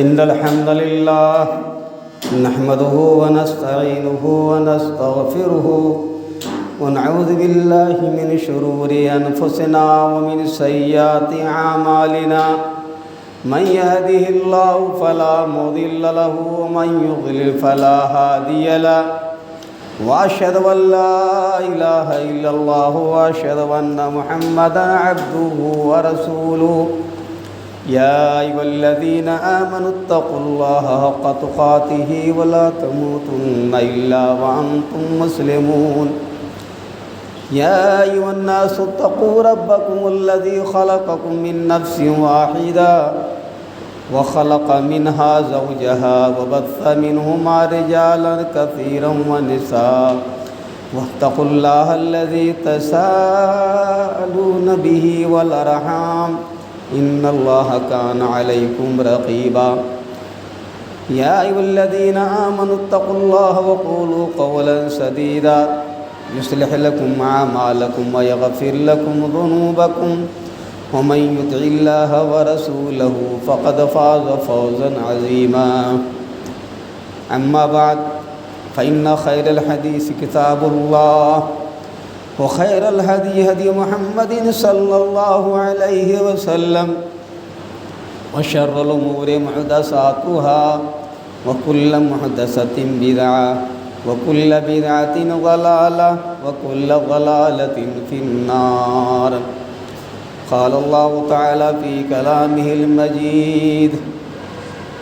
إن الحمد لله نحمده ونستعينه ونستغفره ونعوذ بالله من شرور أنفسنا ومن سيئات أعمالنا من يهده الله فلا مضل له ومن يضلل فلا هادي له وأشهد أن لا إله إلا الله وأشهد أن محمدا عبده ورسوله يا أيها الذين آمنوا اتقوا الله حق تقاته ولا تموتن إلا وأنتم مسلمون يا أيها الناس اتقوا ربكم الذي خلقكم من نفس واحدة وخلق منها زوجها وبث منهما رجالا كثيرا ونساء واتقوا الله الذي تساءلون به والأرحام إن الله كان عليكم رقيبا يا أيها الذين آمنوا اتقوا الله وقولوا قولا سديدا يصلح لكم أعمالكم ويغفر لكم ذنوبكم ومن يطع الله ورسوله فقد فاز فوزا عظيما أما بعد فإن خير الحديث كتاب الله وخير الهدي هدي محمد صلى الله عليه وسلم وشر الأمور محدثاتها وكل محدثة بدعة وكل بدعة ضلالة وكل ضلالة في النار قال الله تعالى في كلامه المجيد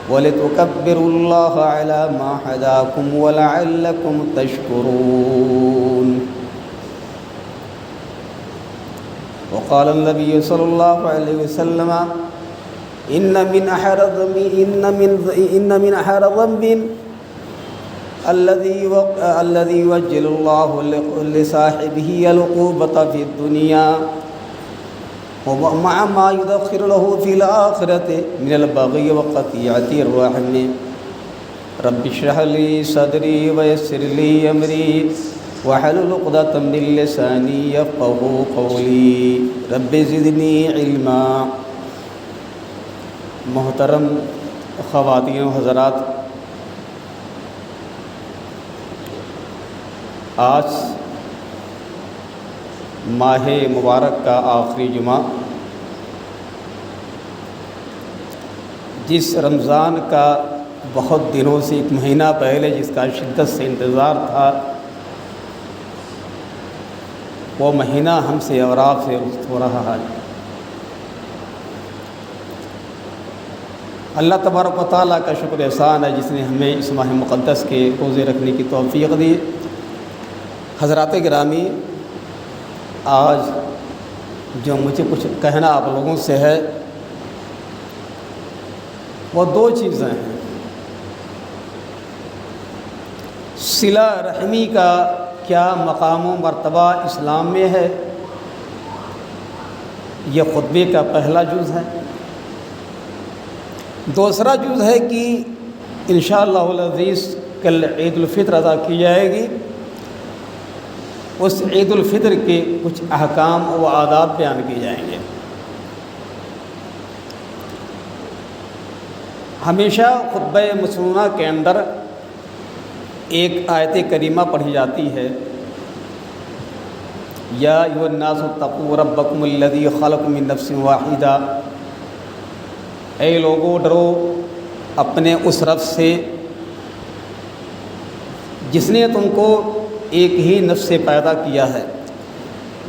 ولتكبروا الله على ما هداكم ولعلكم تشكرون وقال النبي صلى الله عليه وسلم إن من أحر ذنب الذي يوجل الله لصاحبه العقوبة في الدنيا ومع ما يدخر له في الآخرة من البغي وقطيعة الرحم رب اشرح لي صدري ويسر لي أمري واحلل عقدة من لساني يفقهوا قولي رب زدني علما۔ محترم خواتین و حضرات، آج ماہ مبارک کا آخری جمعہ، جس رمضان کا بہت دنوں سے، ایک مہینہ پہلے جس کا شدت سے انتظار تھا، وہ مہینہ ہم سے اور آپ سے رخصت ہو رہا ہے۔ اللہ تبارک و تعالیٰ کا شکر احسان ہے جس نے ہمیں اس ماہ مقدس کے روزے رکھنے کی توفیق دی۔ حضرات گرامی، آج جو مجھے کچھ کہنا آپ لوگوں سے ہے وہ دو چیزیں ہیں۔ صلہ رحمی کا کیا مقام و مرتبہ اسلام میں ہے، یہ خطبے کا پہلا جز ہے۔ دوسرا جز ہے کہ انشاءاللہ العزیز کل عید الفطر ادا کی جائے گی، اس عید الفطر کے کچھ احکام و آداب بیان کیے جائیں گے۔ ہمیشہ خطبہ مسنونہ کے اندر ایک آیت کریمہ پڑھی جاتی ہے، یا ایھا الناس اتقوا ربکم الذی خلقکم من نفس واحدہ، اے لوگو ڈرو اپنے اس رب سے جس نے تم کو ایک ہی نفس سے پیدا کیا ہے،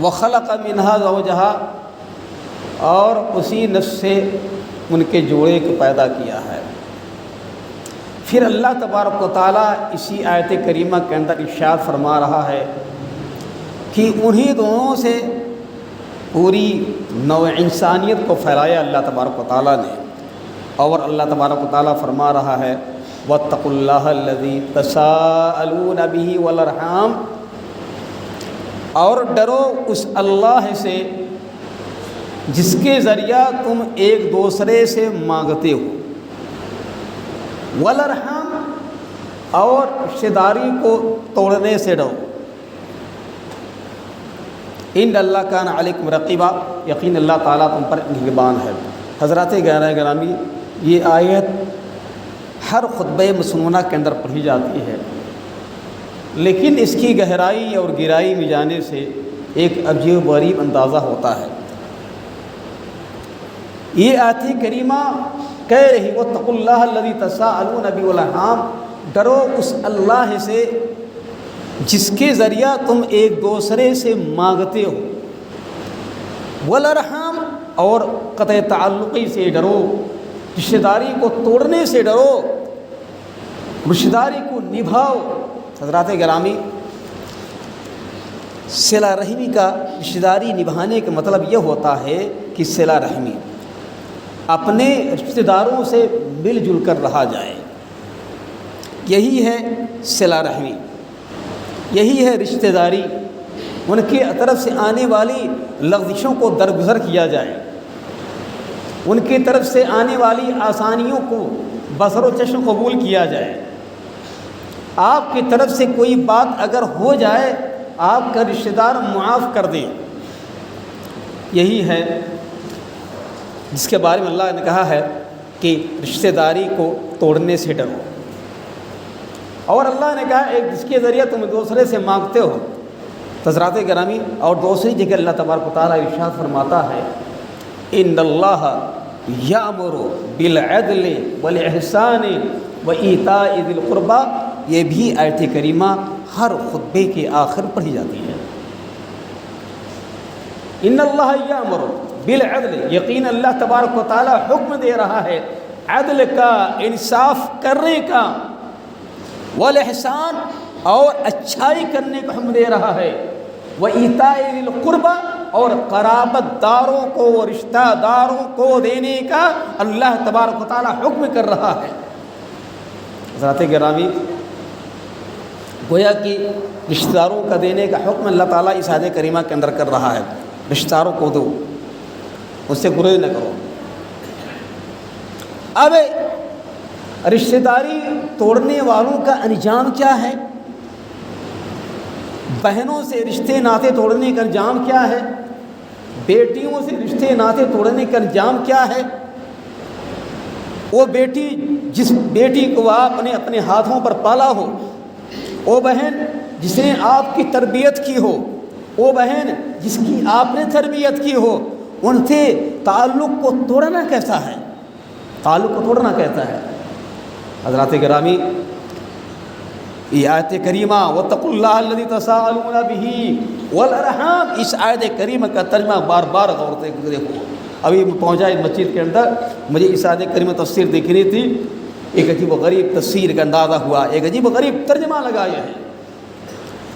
وخلق منہا زوجہا، اور اسی نفس سے ان کے جوڑے کو پیدا کیا ہے۔ پھر اللہ تبارک و تعالیٰ اسی آیت کریمہ کے اندر ارشاد فرما رہا ہے کہ انہی دونوں سے پوری نوع انسانیت کو پھیلایا اللہ تبارک و تعالیٰ نے، اور اللہ تبارک و تعالیٰ فرما رہا ہے واتقوا اللہ الذی تساءلون بہ والارحام، اور ڈرو اس اللہ سے جس کے ذریعہ تم ایک دوسرے سے مانگتے ہو، والارحام، اور رشتہ داری کو توڑنے سے ڈرو، ان اللہ کان علیکم رقیبا، یقین اللہ تعالیٰ تم پر نگہبان ہے۔ حضرات گرامی، یہ آیت ہر خطبہ مسنونہ کے اندر پڑھی جاتی ہے، لیکن اس کی گہرائی اور گہرائی میں جانے سے ایک عجیب و غریب اندازہ ہوتا ہے۔ یہ آیت کریمہ کہہ رہی واتقوا اللہ الذی تساءلون بہ والارحام، ڈرو اس اللہ سے جس کے ذریعہ تم ایک دوسرے سے مانگتے ہو، والارحام، اور قطع تعلقی سے ڈرو، رشتہ داری کو توڑنے سے ڈرو، رشتہ داری کو نبھاؤ۔ حضرات گرامی، صلہ رحمی کا، رشتہ داری نبھانے کا مطلب یہ ہوتا ہے کہ صلہ رحمی اپنے رشتہ داروں سے مل جل کر رہا جائے، یہی ہے صلہ رحمی، یہی ہے رشتہ داری۔ ان کی طرف سے آنے والی لغزشوں کو درگزر کیا جائے، ان کی طرف سے آنے والی آسانیوں کو بصر و چشم قبول کیا جائے۔ آپ کی طرف سے کوئی بات اگر ہو جائے، آپ کا رشتہ دار معاف کر دیں، یہی ہے جس کے بارے میں اللہ نے کہا ہے کہ رشتہ داری کو توڑنے سے ڈرو۔ اور اللہ نے کہا ایک جس کے ذریعہ تم دوسرے سے مانگتے ہو۔ حضرات گرامی، اور دوسری جگہ اللہ تبارک و تعالیٰ ارشاد فرماتا ہے ان اللہ یأمر بالعدل والاحسان وایتاء ذی القربی، یہ بھی آیت کریمہ ہر خطبے کے آخر پڑھی جاتی ہے۔ ان اللہ یأمر بالعدل، یقین اللہ تبارک و تعالیٰ حکم دے رہا ہے عدل کا، انصاف کرنے کا، والاحسان، اور اچھائی کرنے کا حکم دے رہا ہے، وایتاء ذی القربی، اور قرابت داروں کو، رشتہ داروں کو دینے کا اللہ تبارک و تعالیٰ حکم کر رہا ہے۔ حضرات گرامی، گویا کہ رشتہ داروں کا دینے کا حکم اللہ تعالیٰ اس آیت کریمہ کے اندر کر رہا ہے۔ رشتہ داروں کو دو، اس سے گریز نہ کرو۔ اب رشتہ داری توڑنے والوں کا انجام کیا ہے؟ بہنوں سے رشتے ناطے توڑنے کا انجام کیا ہے؟ بیٹیوں سے رشتے ناطے توڑنے کا انجام کیا ہے؟ وہ بیٹی، جس بیٹی کو آپ نے اپنے ہاتھوں پر پالا ہو، وہ بہن جس نے آپ کی تربیت کی ہو، وہ بہن جس کی آپ نے تربیت کی ہو، ان سے تعلق کو توڑنا کیسا ہے؟ تعلق کو توڑنا کیسا ہے؟ حضرات گرامی، یہ آیت کریمہ واتقوا اللہ الذی تساءلون بہ والارحام، اس آیت کریمہ کا ترجمہ بار بار غور سے دیکھو۔ ابھی میں پہنچا اس مسجد کے اندر، مجھے اس آیت کریمہ تفسیر دیکھنی تھی، ایک عجیب و غریب تفسیر کا اندازہ ہوا، ایک عجیب و غریب ترجمہ لگایا ہے۔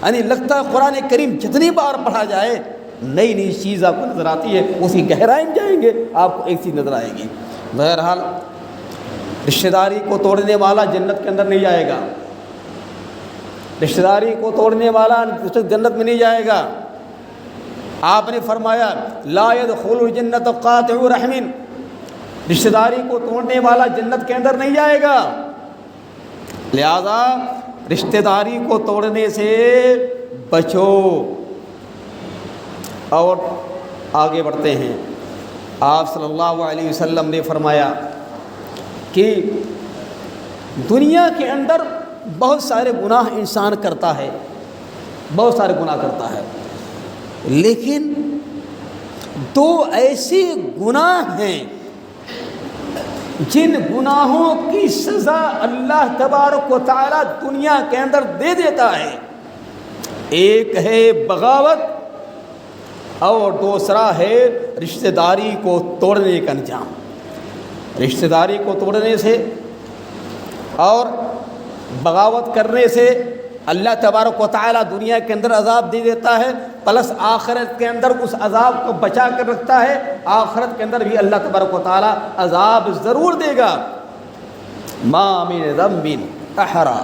یعنی لگتا ہے قرآن کریم جتنی بار پڑھا جائے نئی نئی چیز آپ کو نظر آتی ہے، اسی گہرائی میں جائیں گے آپ کو ایک چیز نظر آئے گی۔ بہرحال رشتہ داری کو توڑنے والا جنت کے اندر نہیں جائے گا، رشتہ داری کو توڑنے والا جنت میں نہیں جائے گا۔ آپ نے فرمایا لا يدخل الجنت قاطع رحم، رشتہ داری کو توڑنے والا جنت کے اندر نہیں جائے گا۔ لہذا رشتہ داری کو توڑنے سے بچو۔ اور آگے بڑھتے ہیں، آپ صلی اللہ علیہ وسلم نے فرمایا کہ دنیا کے اندر بہت سارے گناہ انسان کرتا ہے، بہت سارے گناہ کرتا ہے، لیکن دو ایسے گناہ ہیں جن گناہوں کی سزا اللہ تبارک و تعالی دنیا کے اندر دے دیتا ہے۔ ایک ہے بغاوت اور دوسرا ہے رشتہ داری کو توڑنے کا انجام۔ رشتہ داری کو توڑنے سے اور بغاوت کرنے سے اللہ تبارک و تعالی دنیا کے اندر عذاب دے دیتا ہے، پلس آخرت کے اندر اس عذاب کو بچا کر رکھتا ہے۔ آخرت کے اندر بھی اللہ تبارک و تعالی عذاب ضرور دے گا۔ ما من ذنب احرى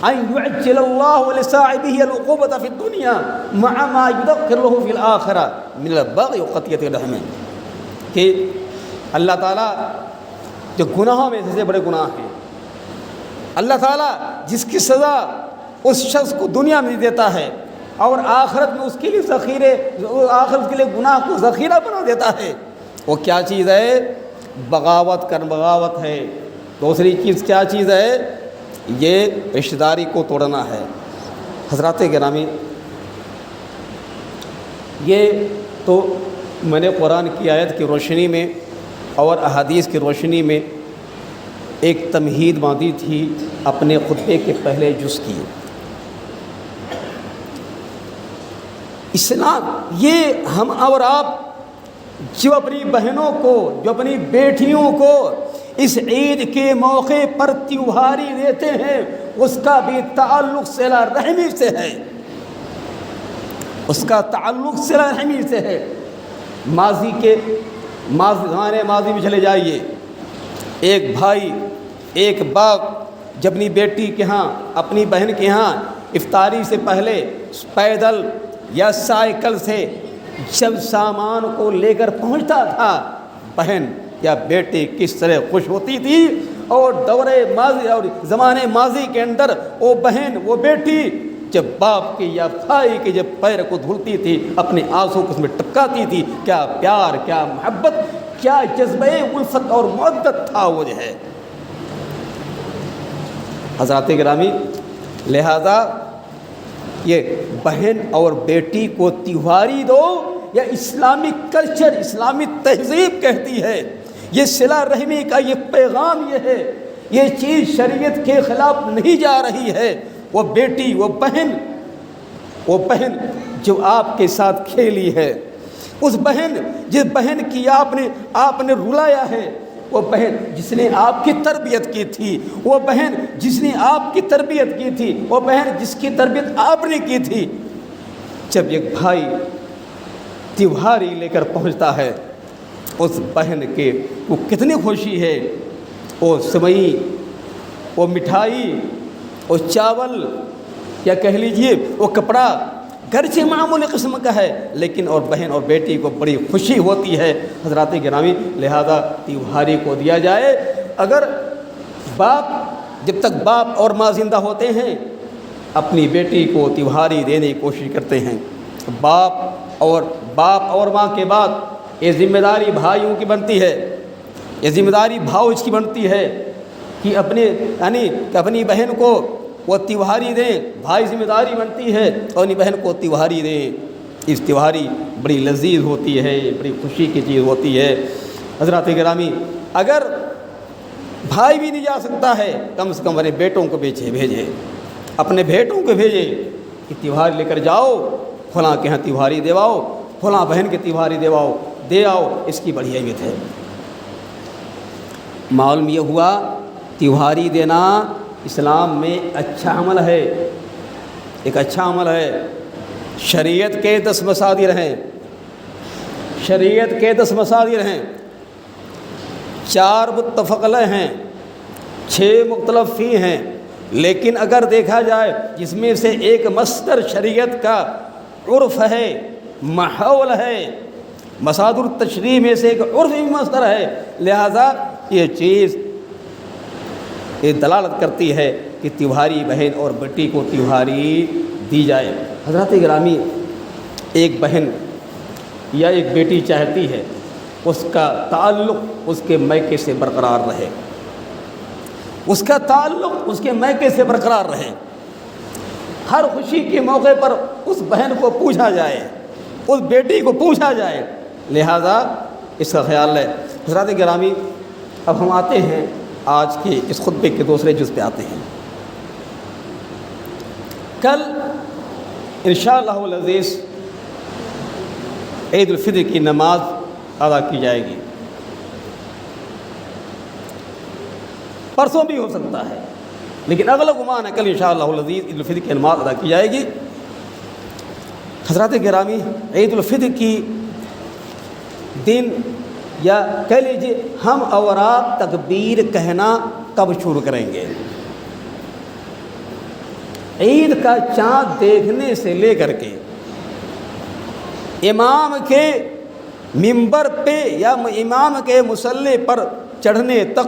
ان يعجل الله لصاحبه العقوبة في الدنيا مع ما يذكر له في الآخرة من البغي وقطيعة الرحم، کہ اللہ تعالیٰ جو گناہوں میں سے بڑے گناہ ہیں، اللہ تعالیٰ جس کی سزا اس شخص کو دنیا میں دیتا ہے اور آخرت میں اس کے لیے ذخیرے، آخرت کے لیے گناہ کو ذخیرہ بنا دیتا ہے۔ وہ کیا چیز ہے؟ بغاوت ہے، دوسری چیز کیا چیز ہے؟ یہ رشتہ داری کو توڑنا ہے۔ حضرات گرامی، یہ تو میں نے قرآن کی آیت کی روشنی میں اور احادیث کی روشنی میں ایک تمہید باندھی تھی اپنے خطبے کے پہلے جز کی۔ اسلام یہ ہم اور آپ جو اپنی بہنوں کو، جو اپنی بیٹیوں کو اس عید کے موقع پر تیوہاری دیتے ہیں، اس کا بھی تعلق صلہ رحمی سے ہے، اس کا تعلق صلہ رحمی سے ہے۔ زمانے ماضی میں چلے جائیے، ایک بھائی، ایک باپ جب اپنی بیٹی کے ہاں، اپنی بہن کے ہاں افطاری سے پہلے پیدل یا سائیکل سے جب سامان کو لے کر پہنچتا تھا، بہن یا بیٹی کس طرح خوش ہوتی تھی، اور دورے ماضی اور زمانے ماضی کے اندر وہ بہن، وہ بیٹی جب باپ کی یا بھائی کے جب پیر کو دھلتی تھی، اپنے آنسو کو اس میں ٹپکاتی تھی، کیا پیار، کیا محبت، کیا جذبہ الفت اور محبت تھا وہ جو ہے۔ حضرات گرامی، لہذا یہ بہن اور بیٹی کو تیوہاری دو، یا اسلامی کلچر، اسلامی تہذیب کہتی ہے، یہ صلہ رحمی کا یہ پیغام یہ ہے، یہ چیز شریعت کے خلاف نہیں جا رہی ہے۔ وہ بیٹی، وہ بہن جو آپ کے ساتھ کھیلی ہے، اس بہن، جس بہن کی آپ نے رلایا ہے، وہ بہن جس نے آپ کی تربیت کی تھی، وہ بہن جس نے آپ کی تربیت کی تھی، وہ بہن جس کی تربیت آپ نے کی تھی، جب ایک بھائی تیوہاری لے کر پہنچتا ہے، اس بہن کے وہ کتنی خوشی ہے، وہ سوئی، وہ مٹھائی، وہ چاول، یا کہہ لیجئے وہ کپڑا، گرچہ معمولی قسم کا ہے، لیکن اور بہن اور بیٹی کو بڑی خوشی ہوتی ہے۔ حضرات گرامی، لہذا تیوہاری کو دیا جائے۔ اگر جب تک باپ اور ماں زندہ ہوتے ہیں، اپنی بیٹی کو تیوہاری دینے کی کوشش کرتے ہیں۔ باپ اور ماں کے بعد یہ ذمہ داری بھائیوں کی بنتی ہے، یہ ذمہ داری بھاؤج کی بنتی ہے کہ اپنی بہن کو وہ تیوہاری دیں۔ بھائی ذمہ داری بنتی ہے اور اپنی بہن کو تیوہاری دیں۔ اس تیوہاری بڑی لذیذ ہوتی ہے، بڑی خوشی کی چیز ہوتی ہے۔ حضرات گرامی، اگر بھائی بھی نہیں جا سکتا ہے، کم سے کم اپنے بیٹوں کو بھیجے، اپنے بیٹوں کو بھیجے کہ تیوہار لے کر جاؤ، فلاں کے ہاں تیوہاری دیواؤ، فلاں بہن کے تیوہاری دے آؤ، اس کی بڑی اہمیت ہے۔ معلوم یہ ہوا تیوہاری دینا اسلام میں اچھا عمل ہے، ایک اچھا عمل ہے۔ شریعت کے 10 مصادر ہیں، شریعت کے 10 مصادر ہیں، 4 متفق علیہ ہیں، 6 مختلف فی ہیں، لیکن اگر دیکھا جائے جس میں سے ایک مصدر شریعت کا عرف ہے، ماحول ہے، مصادر تشریع میں سے ایک عرفی مصدر ہے، لہذا یہ چیز یہ دلالت کرتی ہے کہ تیوہاری بہن اور بیٹی کو تیوہاری دی جائے۔ حضرات گرامی، ایک بہن یا ایک بیٹی چاہتی ہے اس کا تعلق اس کے میکے سے برقرار رہے، اس کا تعلق اس کے میکے سے برقرار رہے، ہر خوشی کے موقع پر اس بہن کو پوچھا جائے، اس بیٹی کو پوچھا جائے، لہذا اس کا خیال ہے۔ حضرات گرامی، اب ہم آتے ہیں آج کے اس خطبے کے دوسرے جز پہ آتے ہیں۔ کل انشاءاللہ العزیز عید الفطر کی نماز ادا کی جائے گی، پرسوں بھی ہو سکتا ہے، لیکن اغلب گمان ہے کل انشاءاللہ العزیز عید الفطر کی نماز ادا کی جائے گی۔ حضرات گرامی، عید الفطر کی دن یا کہہ لیجیے ہم اور آپ تکبیر کہنا کب شروع کریں گے؟ عید کا چاند دیکھنے سے لے کر کے امام کے منبر پہ یا امام کے مصلی پر چڑھنے تک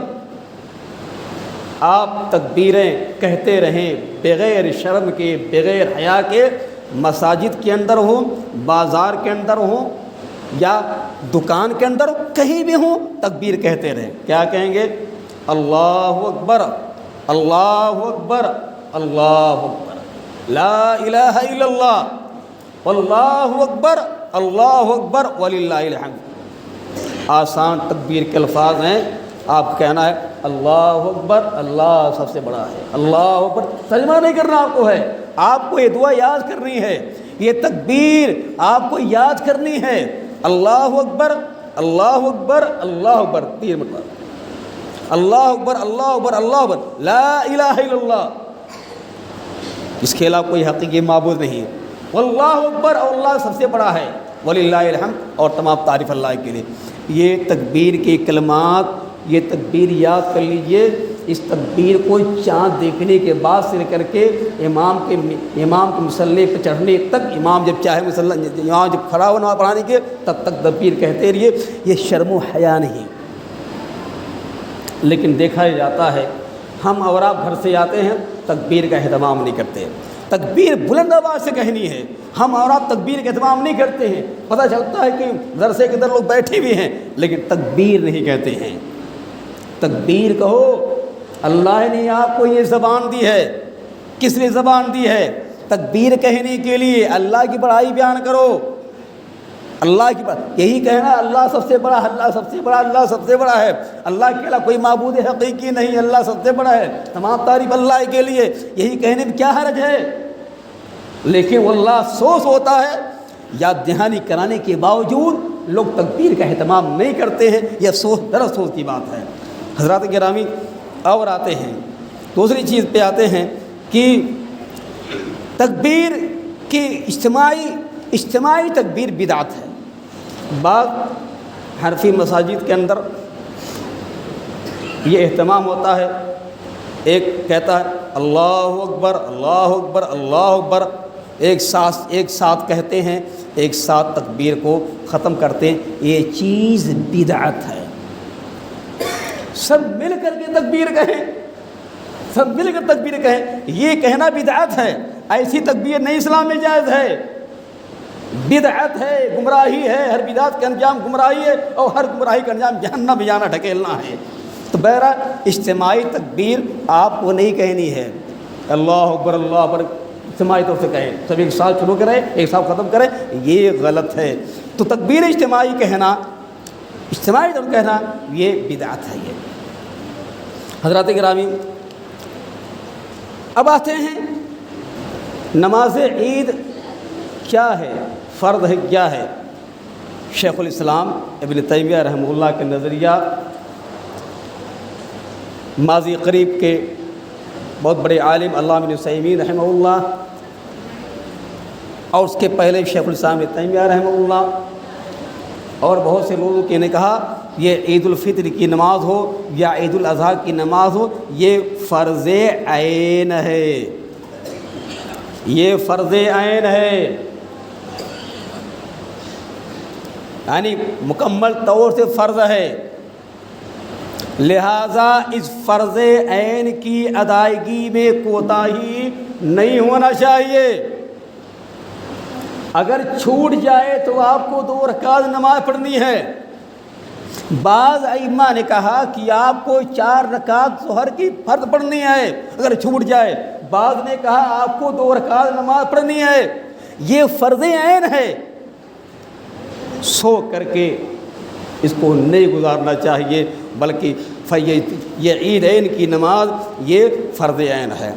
آپ تکبیریں کہتے رہیں، بغیر شرم کے، بغیر حیا کے، مساجد کے اندر ہوں، بازار کے اندر ہوں یا دکان کے اندر، کہیں بھی ہوں، تکبیر کہتے رہیں۔ کیا کہیں گے؟ اللہ اکبر اللہ اکبر اللہ اکبر، لا الہ الا اللہ، اللہ اکبر اللہ اکبر وللہ الحمد۔ آسان تکبیر کے الفاظ ہیں، آپ کہنا ہے اللہ اکبر، اللہ سب سے بڑا ہے، اللہ اکبر، ترجمہ نہیں کرنا آپ کو ہے، آپ کو یہ دعا یاد کرنی ہے، یہ تکبیر آپ کو یاد کرنی ہے، اللہ اکبر اللہ اکبر اللہ اکبر 3 مرتبہ، اللہ اکبر اللہ اکبر اللہ اکبر، لا الہ الا اللہ، اس کے علاوہ کوئی حقیقی معبود نہیں ہے، واللہ اکبر، اور اللہ سب سے بڑا ہے، وللہ الحمد، اور تمام تعریف اللہ کے لیے۔ یہ تکبیر کے کلمات، یہ تکبیر یاد کر لیجئے، اس تکبیر کو چاند دیکھنے کے بعد سے لے کر کے امام کے مصلی پہ چڑھنے تک، امام جب چاہے امام جب کھڑا ہو نماز پڑھانے کے تب تک تکبیر کہتے رہیے، یہ شرم و حیا نہیں۔ لیکن دیکھا جاتا ہے ہم اور آپ گھر سے آتے ہیں، تکبیر کا اہتمام نہیں کرتے، تکبیر بلند آواز سے کہنی ہے، ہم اور آپ تکبیر کا اہتمام نہیں کرتے ہیں، پتہ چلتا ہے کہ درسے کے اندر لوگ بیٹھے بھی ہیں لیکن تکبیر نہیں کہتے ہیں۔ تکبیر کہو، اللہ نے آپ کو یہ زبان دی ہے، کس نے زبان دی ہے؟ تکبیر کہنے کے لیے، اللہ کی بڑائی بیان کرو، اللہ کی یہی کہنا اللہ سب سے بڑا، اللہ سب سے بڑا، اللہ سب سے بڑا ہے، اللہ کے علاوہ کوئی معبود حقیقی نہیں، اللہ سب سے بڑا ہے، تمام تعریف اللہ کے لیے، یہی کہنے میں کیا حرج ہے؟ لیکن وہ اللہ افسوس ہوتا ہے، یاد دہانی کرانے کے باوجود لوگ تکبیر کا اہتمام نہیں کرتے ہیں، یہ افسوس در افسوس کی بات ہے۔ حضرات گرامی، اور آتے ہیں دوسری چیز پہ آتے ہیں کہ تکبیر کی اجتماعی تکبیر بدعت ہے۔ بعض حنفی مساجد کے اندر یہ اہتمام ہوتا ہے، ایک کہتا ہے اللہ اکبر اللہ اکبر اللہ اکبر، ایک ساتھ کہتے ہیں، ایک ساتھ تکبیر کو ختم کرتے ہیں، یہ چیز بدعت ہے۔ سب مل کر کے تکبیر کہیں، سب مل کر تکبیر کہیں، یہ کہنا بدعت ہے، ایسی تکبیر نہیں اسلام میں جائز ہے، بدعت ہے، گمراہی ہے، ہر بدعت کا انجام گمراہی ہے، اور ہر گمراہی کا انجام جہنم میں جانا ڈھکیلنا ہے۔ تو بہرحال اجتماعی تکبیر آپ کو نہیں کہنی ہے، اللہ اکبر اللہ اکبر اجتماعی طور سے کہیں، سب ایک ساتھ شروع کریں ایک ساتھ ختم کریں، یہ غلط ہے۔ تو تکبیر اجتماعی کہنا، اجتماعی طور کہنا، یہ بدعت ہے۔ یہ حضرات گرامی، اب آتے ہیں نماز عید کیا ہے، فرض ہے کیا ہے؟ شیخ الاسلام ابن تیمیہ رحمہ اللہ کے نظریہ، ماضی قریب کے بہت بڑے عالم علامہ ابن عثیمین رحمہ اللہ، اور اس کے پہلے شیخ الاسلام ابن تیمیہ رحمہ اللہ، اور بہت سے لوگوں کے نے کہا یہ عید الفطر کی نماز ہو یا عید الاضحیٰ کی نماز ہو، یہ فرض عین ہے، یہ فرض عین ہے، یعنی مکمل طور سے فرض ہے، لہذا اس فرض عین کی ادائیگی میں کوتاہی نہیں ہونا چاہیے۔ اگر چھوٹ جائے تو آپ کو 2 رکعت نماز پڑھنی ہے۔ بعض ائمہ نے کہا کہ آپ کو 4 رکعت ظہر کی فرض پڑھنی ہے اگر چھوٹ جائے، بعض نے کہا آپ کو 2 رکعت نماز پڑھنی ہے، یہ فرض عین ہے، سو کر کے اس کو نہیں گزارنا چاہیے، بلکہ یہ عید عین کی نماز یہ فرض عین ہے۔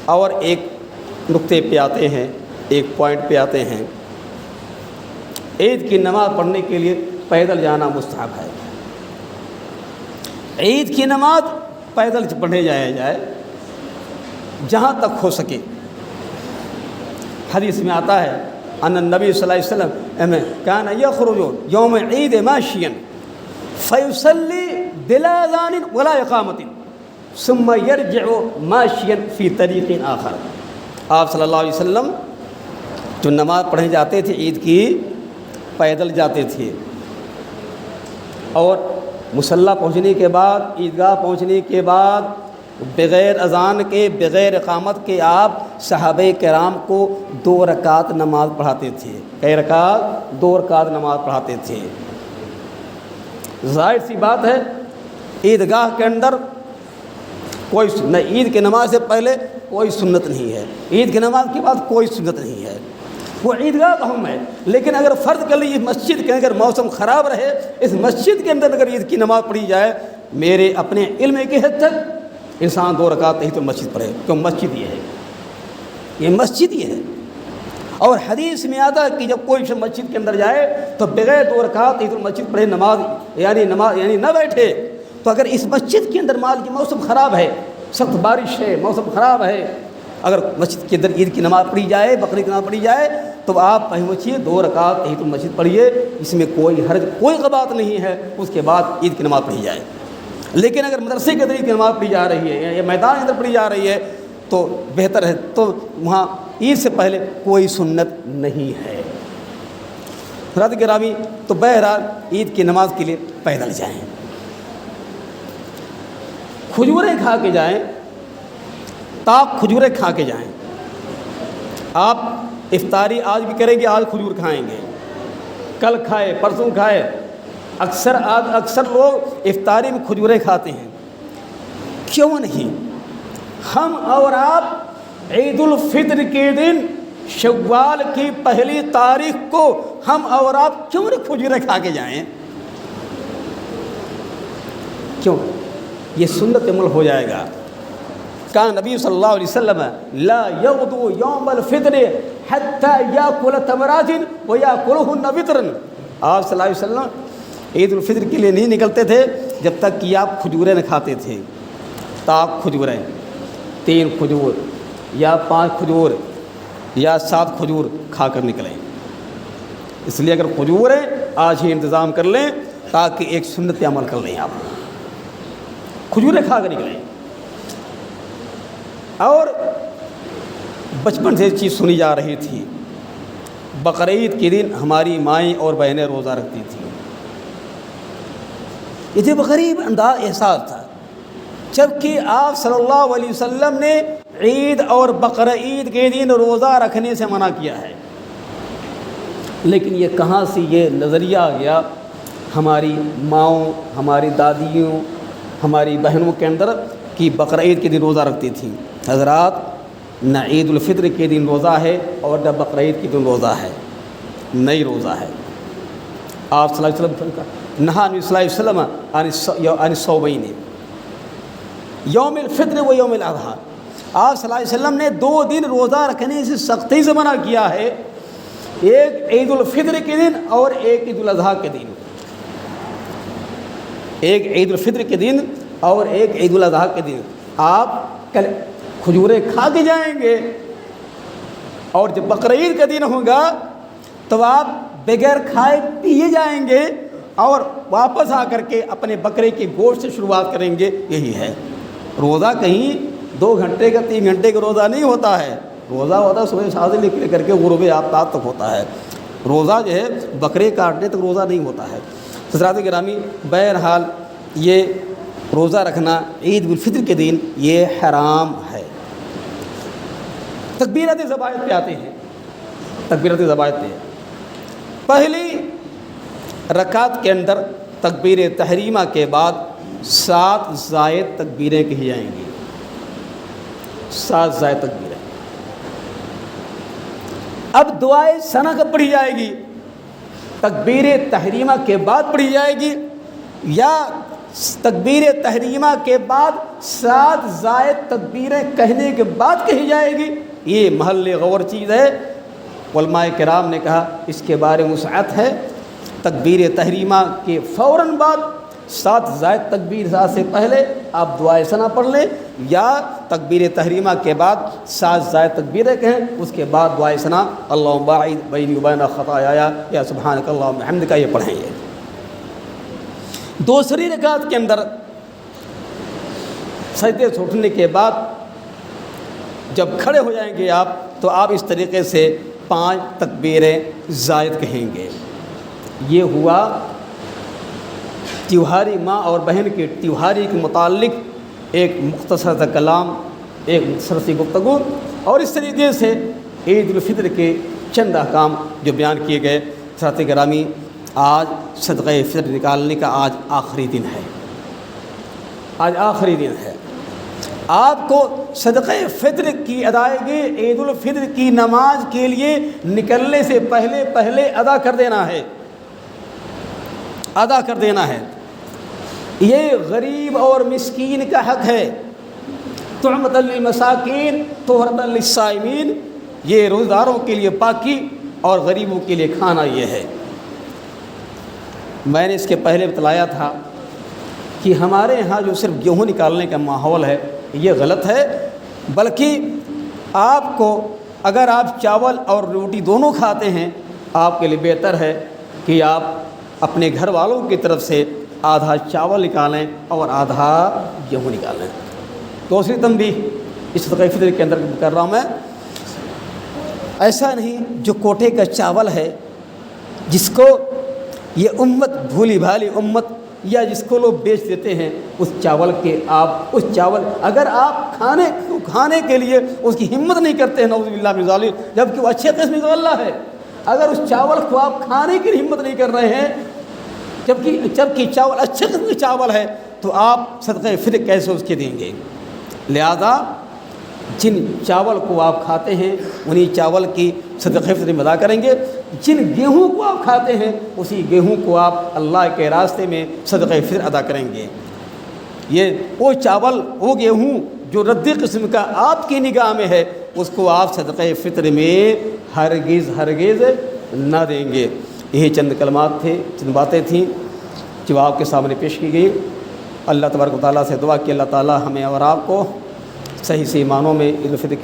اور ایک نقطے پہ آتے ہیں، ایک پوائنٹ پہ آتے ہیں، عید کی نماز پڑھنے کے لیے پیدل جانا مستحب ہے۔ عید کی نماز پیدل پڑھنے جائے جہاں تک ہو سکے۔ حدیث میں آتا ہے ان النبی صلی اللہ علیہ وسلم کان یخرج یوم عید ماشیا فیصلی بلا اذان ولا اقامت ثم یرجع ماشیا فی طریق آخر۔ آپ صلی اللہ علیہ وسلم جو نماز پڑھنے جاتے تھے عید کی، پیدل جاتے تھے، اور مصلی پہنچنے کے بعد، عیدگاہ پہنچنے کے بعد بغیر اذان کے، بغیر اقامت کے آپ صحابہ کرام کو 2 رکعت نماز پڑھاتے تھے۔ کئی رکعت؟ 2 رکعت نماز پڑھاتے تھے۔ ظاہر سی بات ہے عیدگاہ کے اندر کوئی نہ عید کی نماز سے پہلے کوئی سنت نہیں ہے، عید کی نماز کے بعد کوئی سنت نہیں ہے، وہ عیدگاہ اہم ہے۔ لیکن اگر فرض کر لیجیے مسجد کے اگر موسم خراب رہے، اس مسجد کے اندر اگر عید کی نماز پڑھی جائے، میرے اپنے علم کی حد تک انسان 2 رکعت تحیۃ المسجد پڑھے، کیوں مسجد یہ ہے، یہ مسجد یہ ہے۔ اور حدیث میں آتا ہے کہ جب کوئی شخص مسجد کے اندر جائے تو بغیر 2 رکعت تحیۃ المسجد پڑھے نماز یعنی نہ بیٹھے۔ تو اگر اس مسجد کے اندر موسم خراب ہے، سخت بارش ہے، موسم خراب ہے، اگر مسجد کے اندر عید کی نماز پڑھی جائے، بقرعید کی نماز پڑھی جائے، تو آپ پہنچیے 2 رکعت تحیۃ المسجد پڑھیے، اس میں کوئی حرج کوئی غبات نہیں ہے، اس کے بعد عید کی نماز پڑھی جائے۔ لیکن اگر مدرسے کے اندر عید کی نماز پڑھی جا رہی ہے یا میدان کے اندر پڑھی جا رہی ہے تو بہتر ہے، تو وہاں عید سے پہلے کوئی سنت نہیں ہے۔ حضرات گرامی، تو بہرحال عید کی نماز کے لیے پیدل جائیں، کھجوریں کھا کے جائیں، تاک کھجوریں کھا کے جائیں۔ آپ افطاری آج بھی کریں گے، آج کھجور کھائیں گے، کل کھائے، پرسوں کھائے۔ اکثر لوگ افطاری میں کھجوریں کھاتے ہیں، کیوں نہیں؟ ہم اور آپ عید الفطر کے دن شوال کی 1 تاریخ کو ہم اور آپ کیوں نہیں کھجوریں کھا کے جائیں؟ کیوں؟ یہ سنت عمل ہو جائے گا۔ کان نبی صلی اللہ علیہ وسلم لا یغدو یوم الفطر حتی یاکل تمرات ویاکلہن وطرا۔ آپ صلی اللہ علیہ وسلم عید الفطر کے لیے نہیں نکلتے تھے جب تک کہ آپ کھجوریں نہ کھاتے تھے، تاک کھجوریں، 3 کھجور یا 5 کھجور یا 7 کھجور کھا کر نکلیں۔ اس لیے اگر کھجوریں آج ہی انتظام کر لیں تاکہ ایک سنت عمل کر لیں، آپ کھجوریں کھا کر نکلیں۔ اور بچپن سے چیز سنی جا رہی تھی، بقرعید کے دن ہماری مائیں اور بہنیں روزہ رکھتی تھیں۔ یہ جب غریب انداز احساس تھا، جبکہ آپ صلی اللہ علیہ وسلم نے عید اور بقرعید کے دن روزہ رکھنے سے منع کیا ہے، لیکن یہ کہاں سے یہ نظریہ آ گیا ہماری ماؤں، ہماری دادیوں، ہماری بہنوں کے اندر کہ بقرعید کے دن روزہ رکھتی تھیں؟ حضرات، نہ عید الفطر کے دن روزہ ہے اور نہ بقرعید کے دن روزہ ہے، نئی روزہ ہے۔ آپ صلی اللہ علیہ وسلم کا نہا نبی صلی اللہ علیہ وسلم عن الصومین، یوم الفطر و یوم الاضحیٰ۔ آپ صلی اللہ علیہ وسلم نے 2 دن روزہ رکھنے سے سختی سے منع کیا ہے، ایک عید الفطر کے دن اور ایک عید الاضحیٰ کے دن، ایک عید الفطر کے دن اور ایک عید الاضحیٰ کے دن۔ آپ کل کھجوریں کھا کے جائیں گے، اور جب بقرعید کا دن ہوگا تو آپ بغیر کھائے پیے جائیں گے اور واپس آ کر کے اپنے بکرے کے گوشت سے شروعات کریں گے۔ یہی ہے روزہ، کہیں 2 گھنٹے کا 3 گھنٹے کا روزہ نہیں ہوتا ہے، روزہ ہوتا ہے صبح شادی لے کر کے غروب آفتاب تک ہوتا ہے۔ روزہ جو ہے بکرے کاٹنے تک روزہ نہیں ہوتا ہے۔ حضرات گرامی، بہرحال یہ روزہ رکھنا عید الفطر کے دن یہ حرام ہے۔ تکبیرات زبائد پہ آتے ہیں، تکبیرات زبائد پہ پہلی رکعت کے اندر تکبیر تحریمہ کے بعد 7 زائد تکبیریں کہی جائیں گی، 7 زائد تکبیریں۔ اب دعائے ثنا کب پڑھی جائے گی؟ تکبیر تحریمہ کے بعد پڑھی جائے گی یا تکبیر تحریمہ کے بعد 7 زائد تکبیریں کہنے کے بعد کہی جائے گی؟ یہ محل غور چیز ہے۔ علماء کرام نے کہا اس کے بارے میں وسعت ہے، تکبیر تحریمہ کے فوراً بعد 7 زائد تکبیر سے پہلے آپ دعائے ثنا پڑھ لیں، یا تکبیر تحریمہ کے بعد 7 زائد تکبیریں کہیں، اس کے بعد دعائے ثنا اللہم باعد بینی وبین خطایا یا سبحانک اللہم بحمدک یہ پڑھیں گے۔ دوسری رکعت کے اندر سجدے سے اٹھنے کے بعد جب کھڑے ہو جائیں گے آپ، تو آپ اس طریقے سے 5 تکبیریں زائد کہیں گے۔ یہ ہوا تیوہاری ماں اور بہن کے تیوہاری کے متعلق ایک مختصر سا کلام، ایک مختصر سی گفتگو، اور اس طریقے سے عید الفطر کے چند احکام جو بیان کیے گئے۔ حضرات گرامی، آج صدقہ فطر نکالنے کا آج آخری دن ہے، آج آخری دن ہے، آپ کو صدقہ فطر کی ادائیگی عید الفطر کی نماز کے لیے نکلنے سے پہلے پہلے ادا کر دینا ہے، ادا کر دینا ہے۔ یہ غریب اور مسکین کا حق ہے۔ طعمۃ للمساکین طہرۃ للصائمین، یہ روزداروں کے لیے پاکی اور غریبوں کے لیے کھانا یہ ہے۔ میں نے اس کے پہلے بتلایا تھا کہ ہمارے ہاں جو صرف گیہوں نکالنے کا ماحول ہے یہ غلط ہے، بلکہ آپ کو اگر آپ چاول اور روٹی دونوں کھاتے ہیں آپ کے لیے بہتر ہے کہ آپ اپنے گھر والوں کی طرف سے آدھا چاول نکالیں اور آدھا گیہوں نکالیں۔ دوسری تنبیہ اس صدقہ فطر کے اندر کر رہا ہوں میں، ایسا نہیں جو کوٹے کا چاول ہے جس کو یہ امت بھولی بھالی امت یا جس کو لوگ بیچ دیتے ہیں، اس چاول کے آپ اس چاول اگر آپ کھانے کے لیے اس کی ہمت نہیں کرتے ہیں، نعوذ باللہ من ذالک، جبکہ وہ اچھے قسم کا اللہ ہے، اگر اس چاول کو آپ کھانے کی ہمت نہیں کر رہے ہیں جبکہ چاول اچھے قسم کا چاول ہے، تو آپ صدقہ فطر کیسے اس کے دیں گے؟ لہذا جن چاول کو آپ کھاتے ہیں انہی چاول کی صدقہ فطر ادا کریں گے، جن گیہوں کو آپ کھاتے ہیں اسی گیہوں کو آپ اللہ کے راستے میں صدقہ فطر ادا کریں گے۔ یہ وہ چاول وہ گیہوں جو ردی قسم کا آپ کی نگاہ میں ہے اس کو آپ صدقہ فطر میں ہرگز نہ دیں گے۔ یہی چند کلمات تھے، چند باتیں تھیں جو آپ کے سامنے پیش کی گئی۔ اللہ تبارک و تعالیٰ سے دعا کہ اللہ تعالیٰ ہمیں اور آپ کو صحیح معنوں میں عید الفطر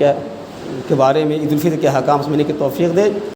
کے بارے میں عید الفطر کے احکام سمجھنے کی توفیق دے۔